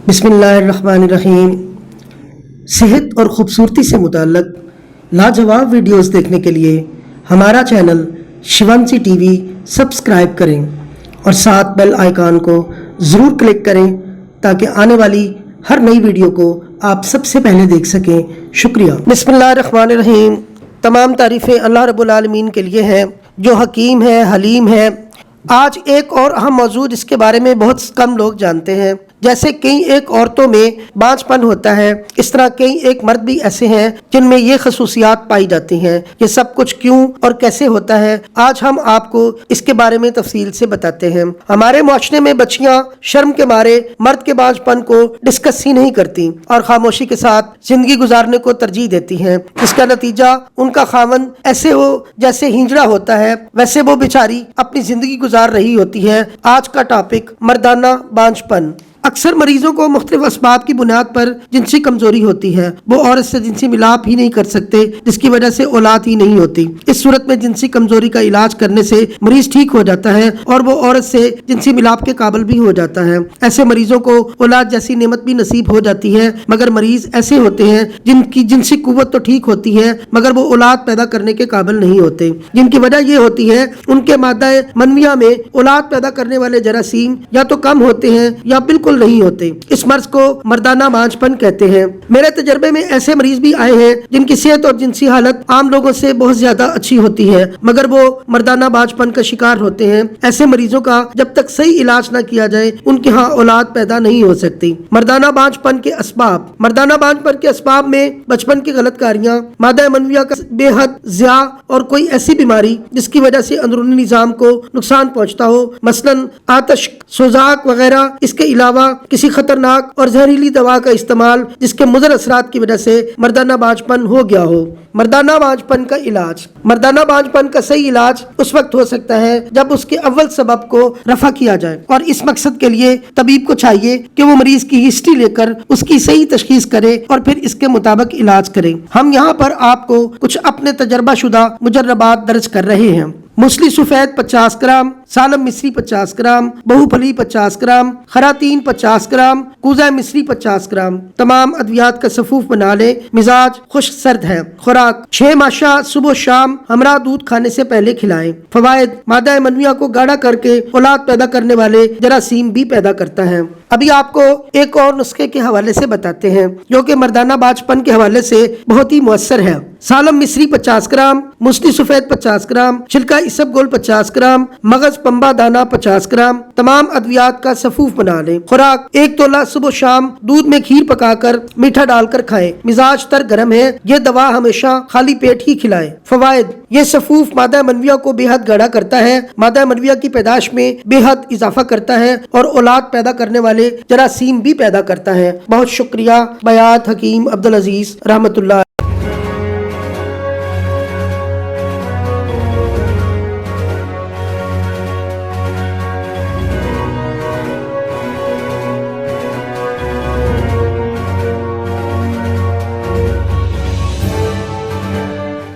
बिस्मिल्लाहिर्रहमानिर्रहीम। सेहत और ख़ूबसूरती से मुताल्लक़ लाजवाब वीडियोस देखने के लिए हमारा चैनल शिवांशी टीवी सब्सक्राइब करें और साथ बेल आइकॉन को ज़रूर क्लिक करें ताकि आने वाली हर नई वीडियो को आप सबसे पहले देख सकें। शुक्रिया। बिस्मिल्लाहिर्रहमानिर्रहीम। तमाम तारीफ़ें अल्लाह रब्बुल आलमीन के लिए हैं जो हकीम है, हलीम है। आज एक और अहम मौजूद इसके बारे में बहुत कम लोग जानते हैं। जैसे कई एक औरतों में बांझपन होता है, इस तरह कई एक मर्द भी ऐसे हैं जिनमें ये खसूसियात पाई जाती हैं। ये सब कुछ क्यों और कैसे होता है, आज हम आपको इसके बारे में तफसील से बताते हैं। हमारे मुआशरे में बच्चियां शर्म के मारे मर्द के बांझपन को डिस्कस ही नहीं करती और खामोशी के साथ जिंदगी गुजारने को तरजीह देती हैं। इसका नतीजा उनका खामन ऐसे हो जैसे हिंजड़ा होता है, वैसे वो बेचारी अपनी जिंदगी गुजार रही होती है। आज का टॉपिक मर्दाना बांझपन। अक्सर मरीजों को मुख्तलिफ असबाब की बुनियाद पर जिनसी कमजोरी होती है, वो औरत से जिनसी मिलाप ही नहीं कर सकते, जिसकी वजह से औलाद ही नहीं होती। इस सूरत में जिनसी कमजोरी का इलाज करने से मरीज ठीक हो जाता है और वो औरत से जिनसी मिलाप के काबिल भी हो जाता है। ऐसे मरीजों को औलाद जैसी नेमत भी नसीब हो जाती है, मगर मरीज ऐसे होते हैं जिनकी जिनसी कुव्वत तो ठीक होती है मगर वो औलाद पैदा करने के काबिल नहीं होते, जिनकी वजह ये होती है उनके मादा मनविया में औलाद पैदा करने वाले जरासीम या तो कम होते हैं या बिल्कुल नहीं होते। इस मर्ज को मर्दाना बांझपन कहते हैं। मेरे तजर्बे में ऐसे मरीज भी आए हैं जिनकी सेहत और जिनसी हालत आम लोगों से बहुत ज्यादा अच्छी होती है, मगर वो मर्दाना बांझपन का शिकार होते हैं। ऐसे मरीजों का जब तक सही इलाज ना किया जाए उनके यहाँ औलाद पैदा नहीं हो सकती। मर्दाना बांझपन के असबाब। मर्दाना बांझपन के असबाब में बचपन की गलतकारियां, मादा मनविया का बेहद ज़िया और कोई ऐसी बीमारी जिसकी वजह से अंदरूनी निजाम को नुकसान पहुँचता हो, मसलन आतश, सोजाक वगैरह। इसके अलावा किसी खतरनाक और जहरीली दवा का इस्तेमाल जिसके मुज़र असरात की वजह से मर्दाना बांझपन हो गया हो। मर्दाना बांझपन का इलाज। मर्दाना बांझपन का सही इलाज उस वक्त हो सकता है जब उसके अव्वल सबब को रफा किया जाए, और इस मकसद के लिए तबीब को चाहिए कि वो मरीज की हिस्ट्री लेकर उसकी सही तशखीस करे और फिर इसके मुताबिक इलाज करे। हम यहाँ पर आपको कुछ अपने तजर्बा शुदा मुजर्रबात दर्ज कर रहे हैं। मूसली सफेद 50 ग्राम, सालम मिस्री 50 ग्राम, बहुफली 50 ग्राम, खरातीन 50 ग्राम, कूजा मिस्री 50 ग्राम। तमाम अद्वियात का सफूफ बना ले। मिजाज खुश्क सर्द है। खुराक 6 माशा सुबह शाम हमरा दूध खाने से पहले खिलाएं। फवायद मादा मनविया को गाढ़ा करके औलाद पैदा करने वाले जरासीम भी पैदा करता है। अभी आपको एक और नुस्खे के हवाले से बताते हैं जो कि मर्दाना बांझपन के हवाले से बहुत ही मुअस्सर है। सालम मिस्री 50 ग्राम, मूसली सफेद 50 ग्राम, छिलका इसबगोल 50 ग्राम, मगज पंबा दाना 50 ग्राम। तमाम अद्वियात का सफूफ बना लें। खुराक 1 तोला सुबह शाम दूध में खीर पकाकर मीठा डालकर खाएं। मिजाज तर गर्म है, ये दवा हमेशा खाली पेट ही खिलाएं। फवायद ये सफूफ मादा मनविया को बेहद गाढ़ा करता है, मादा मनविया की पैदाश में बेहद इजाफा करता है और औलाद पैदा करने वाले जरासीम भी पैदा करता है। बहुत शुक्रिया। बयात हकीम अब्दुल अजीज रहमतुल्लाह।